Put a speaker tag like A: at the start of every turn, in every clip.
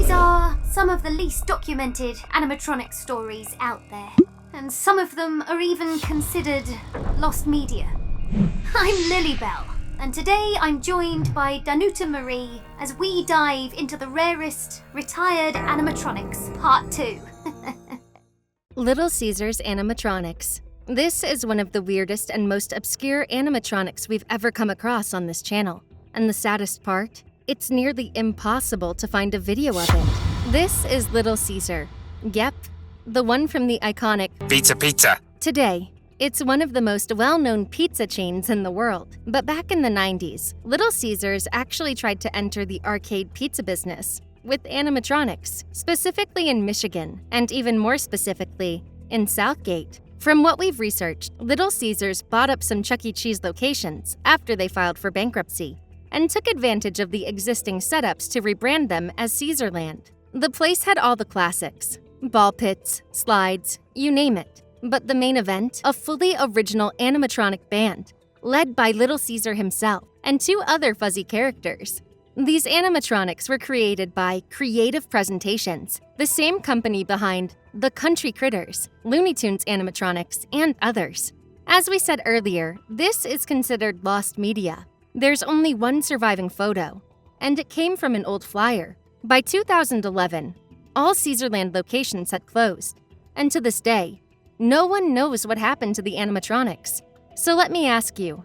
A: These are some of the least documented animatronic stories out there, and some of them are even considered lost media. I'm Lilly Belle, and today I'm joined by Danuta Marie as we dive into the rarest retired animatronics, Part 2.
B: Little Caesar's Animatronics. This is one of the weirdest and most obscure animatronics we've ever come across on this channel. And the saddest part? It's nearly impossible to find a video of it. This is Little Caesar. Yep, the one from the iconic
C: Pizza.
B: Today, it's one of the most well-known pizza chains in the world. But back in the 90s, Little Caesars actually tried to enter the arcade pizza business with animatronics, specifically in Michigan, and even more specifically, in Southgate. From what we've researched, Little Caesars bought up some Chuck E. Cheese locations after they filed for bankruptcy and took advantage of the existing setups to rebrand them as Caesarland. The place had all the classics, ball pits, slides, you name it. But the main event, a fully original animatronic band, led by Little Caesar himself and two other fuzzy characters. These animatronics were created by Creative Presentations, the same company behind The Country Critters, Looney Tunes animatronics, and others. As we said earlier, this is considered lost media. There's only one surviving photo, and it came from an old flyer. By 2011, all Caesarland locations had closed, and to this day, no one knows what happened to the animatronics. So let me ask you,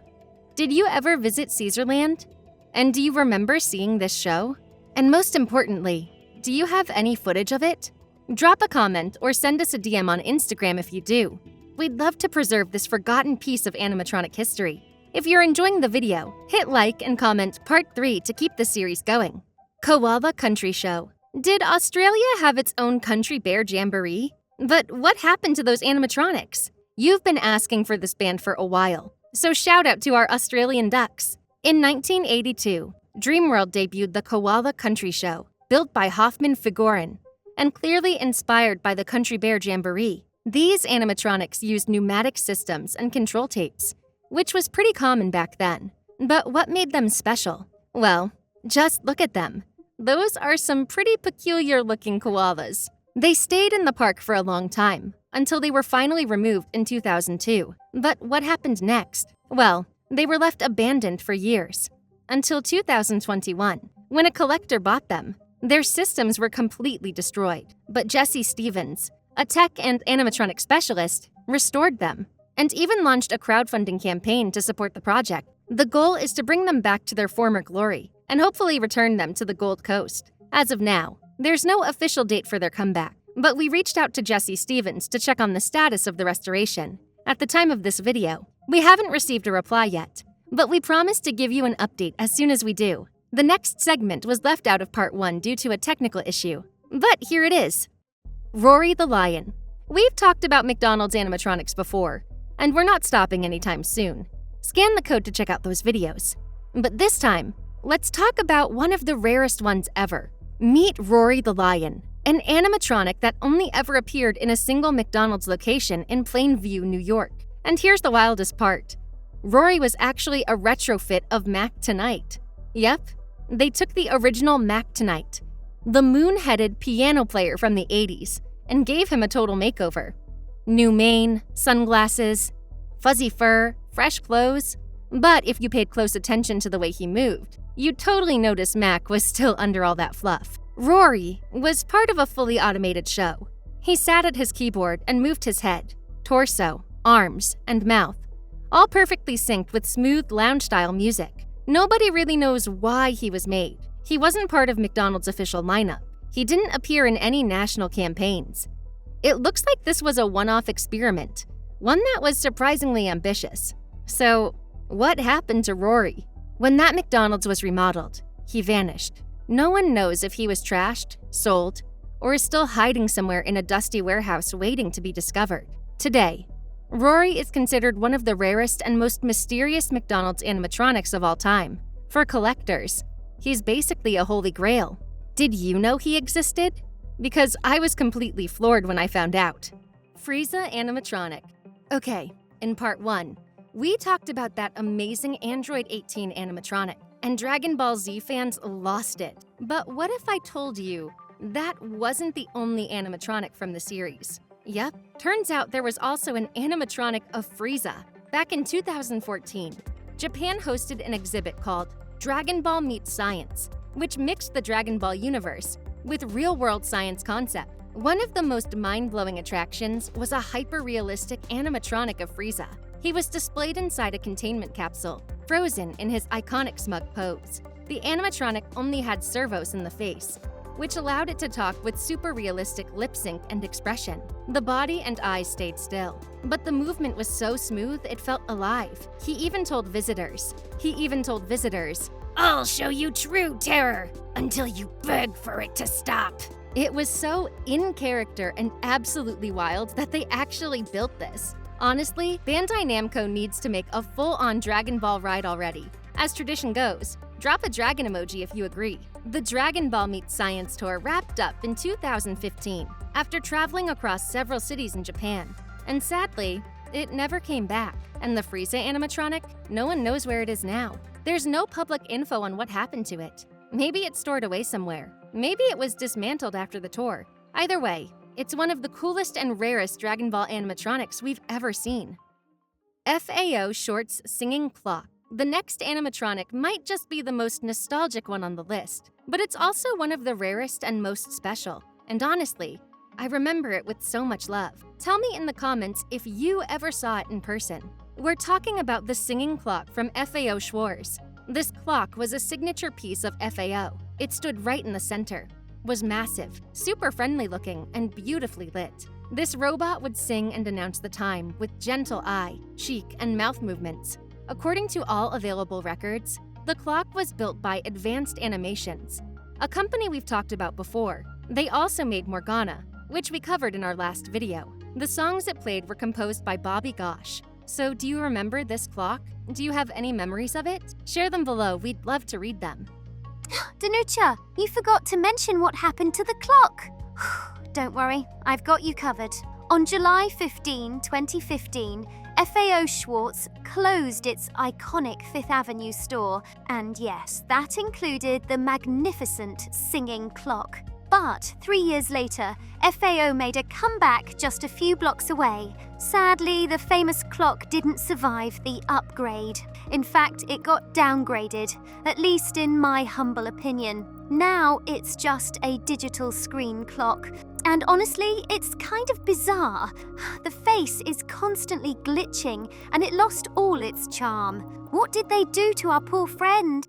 B: did you ever visit Caesarland? And do you remember seeing this show? And most importantly, do you have any footage of it? Drop a comment or send us a DM on Instagram if you do. We'd love to preserve this forgotten piece of animatronic history. If you're enjoying the video, hit like and comment Part 3 to keep the series going. Koala Country Show. Did Australia have its own country bear jamboree? But what happened to those animatronics? You've been asking for this band for a while, so shout out to our Australian ducks. In 1982, Dreamworld debuted the Koala Country Show, built by Hoffman Figuren, and clearly inspired by the Country Bear Jamboree. These animatronics used pneumatic systems and control tapes, which was pretty common back then. But what made them special? Well, just look at them. Those are some pretty peculiar-looking koalas. They stayed in the park for a long time, until they were finally removed in 2002. But what happened next? Well, they were left abandoned for years, until 2021, when a collector bought them. Their systems were completely destroyed, but Jesse Stevens, a tech and animatronic specialist, restored them, and even launched a crowdfunding campaign to support the project. The goal is to bring them back to their former glory, and hopefully return them to the Gold Coast. As of now, there's no official date for their comeback, but we reached out to Jesse Stevens to check on the status of the restoration. At the time of this video, we haven't received a reply yet, but we promise to give you an update as soon as we do. The next segment was left out of Part 1 due to a technical issue, but here it is. Rory the Lion. We've talked about McDonald's animatronics before, and we're not stopping anytime soon. Scan the code to check out those videos. But this time, let's talk about one of the rarest ones ever. Meet Rory the Lion, an animatronic that only ever appeared in a single McDonald's location in Plainview, New York. And here's the wildest part. Rory was actually a retrofit of Mac Tonight. Yep, they took the original Mac Tonight, the moon-headed piano player from the 80s, and gave him a total makeover. New mane, sunglasses, fuzzy fur, fresh clothes. But if you paid close attention to the way he moved, you'd totally notice Mac was still under all that fluff. Rory was part of a fully automated show. He sat at his keyboard and moved his head, torso, arms, and mouth, all perfectly synced with smooth lounge-style music. Nobody really knows why he was made. He wasn't part of McDonald's official lineup. He didn't appear in any national campaigns. It looks like this was a one-off experiment, one that was surprisingly ambitious. So, what happened to Rory? When that McDonald's was remodeled, he vanished. No one knows if he was trashed, sold, or is still hiding somewhere in a dusty warehouse waiting to be discovered. Today, Rory is considered one of the rarest and most mysterious McDonald's animatronics of all time. For collectors, he's basically a holy grail. Did you know he existed? Because I was completely floored when I found out. Frieza animatronic. Okay, in Part 1, we talked about that amazing Android 18 animatronic, and Dragon Ball Z fans lost it. But what if I told you that wasn't the only animatronic from the series. Yep, turns out there was also an animatronic of Frieza. Back in 2014, Japan hosted an exhibit called Dragon Ball Meets Science, which mixed the Dragon Ball universe with real-world science concept. One of the most mind-blowing attractions was a hyper-realistic animatronic of Frieza. He was displayed inside a containment capsule, frozen in his iconic smug pose. The animatronic only had servos in the face, which allowed it to talk with super realistic lip sync and expression. The body and eyes stayed still, but the movement was so smooth it felt alive. He even told visitors, "I'll show you true terror until you beg for it to stop." It was so in character and absolutely wild that they actually built this. Honestly, Bandai Namco needs to make a full-on Dragon Ball ride already. As tradition goes, drop a dragon emoji if you agree. The Dragon Ball Meets Science tour wrapped up in 2015 after traveling across several cities in Japan. And sadly, it never came back. And the Frieza animatronic, no one knows where it is now. There's no public info on what happened to it. Maybe it's stored away somewhere. Maybe it was dismantled after the tour. Either way, it's one of the coolest and rarest Dragon Ball animatronics we've ever seen. FAO Short's Singing Clock. The next animatronic might just be the most nostalgic one on the list, but it's also one of the rarest and most special. And honestly, I remember it with so much love. Tell me in the comments if you ever saw it in person. We're talking about the singing clock from FAO Schwarz. This clock was a signature piece of FAO. It stood right in the center, was massive, super friendly looking, and beautifully lit. This robot would sing and announce the time with gentle eye, cheek, and mouth movements. According to all available records, the clock was built by Advanced Animations, a company we've talked about before. They also made Morgana, which we covered in our last video. The songs it played were composed by Bobby Gosh. So do you remember this clock? Do you have any memories of it? Share them below, we'd love to read them.
A: Danuta, you forgot to mention what happened to the clock. Don't worry, I've got you covered. On July 15, 2015, FAO Schwarz closed its iconic Fifth Avenue store, and yes, that included the magnificent singing clock. But 3 years later, FAO made a comeback just a few blocks away. Sadly, the famous clock didn't survive the upgrade. In fact, it got downgraded, at least in my humble opinion. Now it's just a digital screen clock. And honestly, it's kind of bizarre. The face is constantly glitching, and it lost all its charm. What did they do to our poor friend?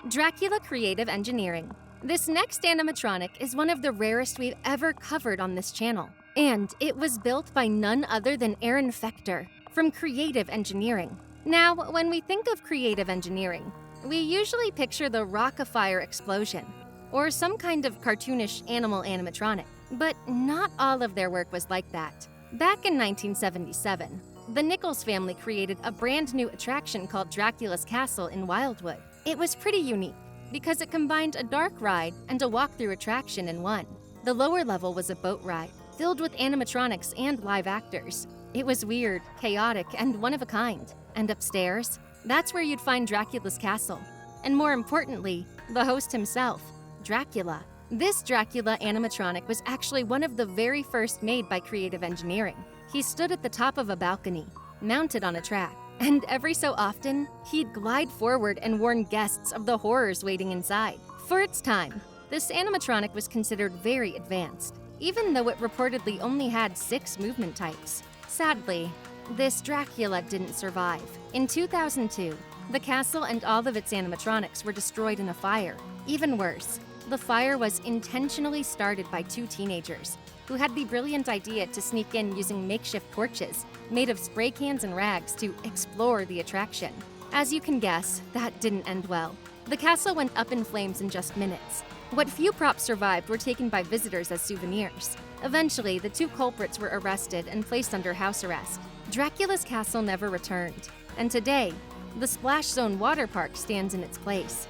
B: Dracula Creative Engineering. This next animatronic is one of the rarest we've ever covered on this channel. And it was built by none other than Aaron Fechter from Creative Engineering. Now, when we think of creative engineering, we usually picture the rock-a-fire explosion, or some kind of cartoonish animal animatronic. But not all of their work was like that. Back in 1977, the Nichols family created a brand new attraction called Dracula's Castle in Wildwood. It was pretty unique because it combined a dark ride and a walkthrough attraction in one. The lower level was a boat ride, filled with animatronics and live actors. It was weird, chaotic, and one of a kind. And upstairs, that's where you'd find Dracula's castle. And more importantly, the host himself, Dracula. This Dracula animatronic was actually one of the very first made by Creative Engineering. He stood at the top of a balcony, mounted on a track, and every so often, he'd glide forward and warn guests of the horrors waiting inside. For its time, this animatronic was considered very advanced, even though it reportedly only had 6 movement types. Sadly, this Dracula didn't survive. In 2002, the castle and all of its animatronics were destroyed in a fire. Even worse, the fire was intentionally started by 2 teenagers who had the brilliant idea to sneak in using makeshift torches made of spray cans and rags to explore the attraction. As you can guess, that didn't end well. The castle went up in flames in just minutes. What few props survived were taken by visitors as souvenirs. Eventually, the 2 culprits were arrested and placed under house arrest. Dracula's castle never returned, and today, the Splash Zone water park stands in its place.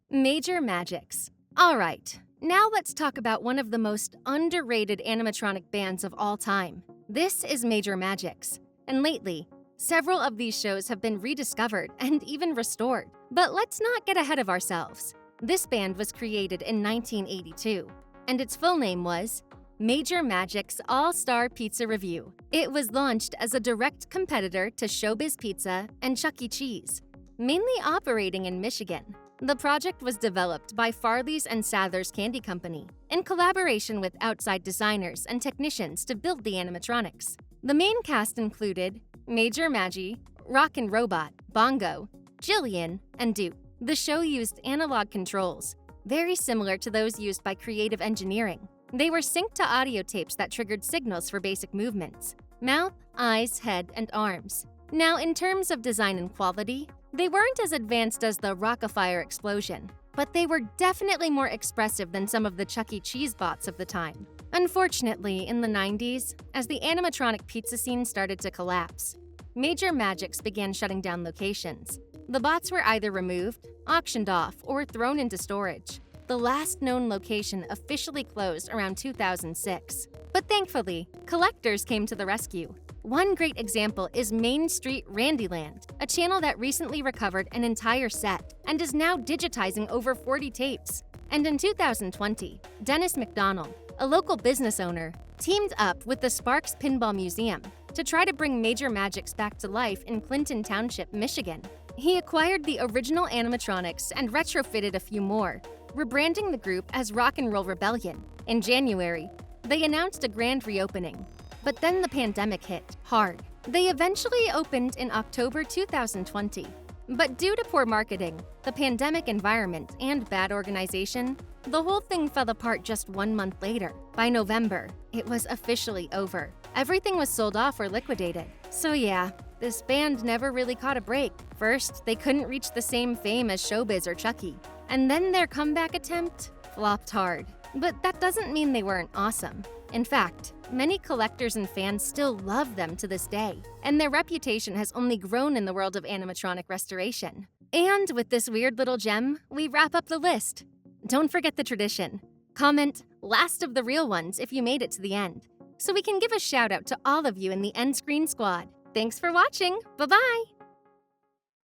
B: Major Magics. All right, now let's talk about one of the most underrated animatronic bands of all time. This is Major Magics, and lately, several of these shows have been rediscovered and even restored. But let's not get ahead of ourselves. This band was created in 1982. and its full name was Major Magic's All-Star Pizza Review. It was launched as a direct competitor to Showbiz Pizza and Chuck E. Cheese, mainly operating in Michigan. The project was developed by Farley's and Sather's Candy Company in collaboration with outside designers and technicians to build the animatronics. The main cast included Major Magi, Rockin' Robot, Bongo, Jillian, and Duke. The show used analog controls, very similar to those used by creative engineering. They were synced to audio tapes that triggered signals for basic movements: mouth, eyes, head, and arms. Now, in terms of design and quality, they weren't as advanced as the Rock-afire explosion, but they were definitely more expressive than some of the Chuck E. Cheese bots of the time. Unfortunately, in the 90s, as the animatronic pizza scene started to collapse, Major Magics began shutting down locations. The bots were either removed, auctioned off, or thrown into storage. The last known location officially closed around 2006. But thankfully, collectors came to the rescue. One great example is Main Street Randyland, a channel that recently recovered an entire set and is now digitizing over 40 tapes. And in 2020, Dennis McDonald, a local business owner, teamed up with the Sparks Pinball Museum to try to bring Major Magics back to life in Clinton Township, Michigan. He acquired the original animatronics and retrofitted a few more, rebranding the group as Rock and Roll Rebellion. In January, they announced a grand reopening. But then the pandemic hit hard. They eventually opened in October 2020. But due to poor marketing, the pandemic environment, and bad organization, the whole thing fell apart just 1 month later. By November, it was officially over. Everything was sold off or liquidated. So yeah, this band never really caught a break. First, they couldn't reach the same fame as Showbiz or Chucky. And then their comeback attempt flopped hard. But that doesn't mean they weren't awesome. In fact, many collectors and fans still love them to this day, and their reputation has only grown in the world of animatronic restoration. And with this weird little gem, we wrap up the list. Don't forget the tradition. Comment "last of the real ones" if you made it to the end, so we can give a shout out to all of you in the End Screen Squad. Thanks for watching. Bye-bye!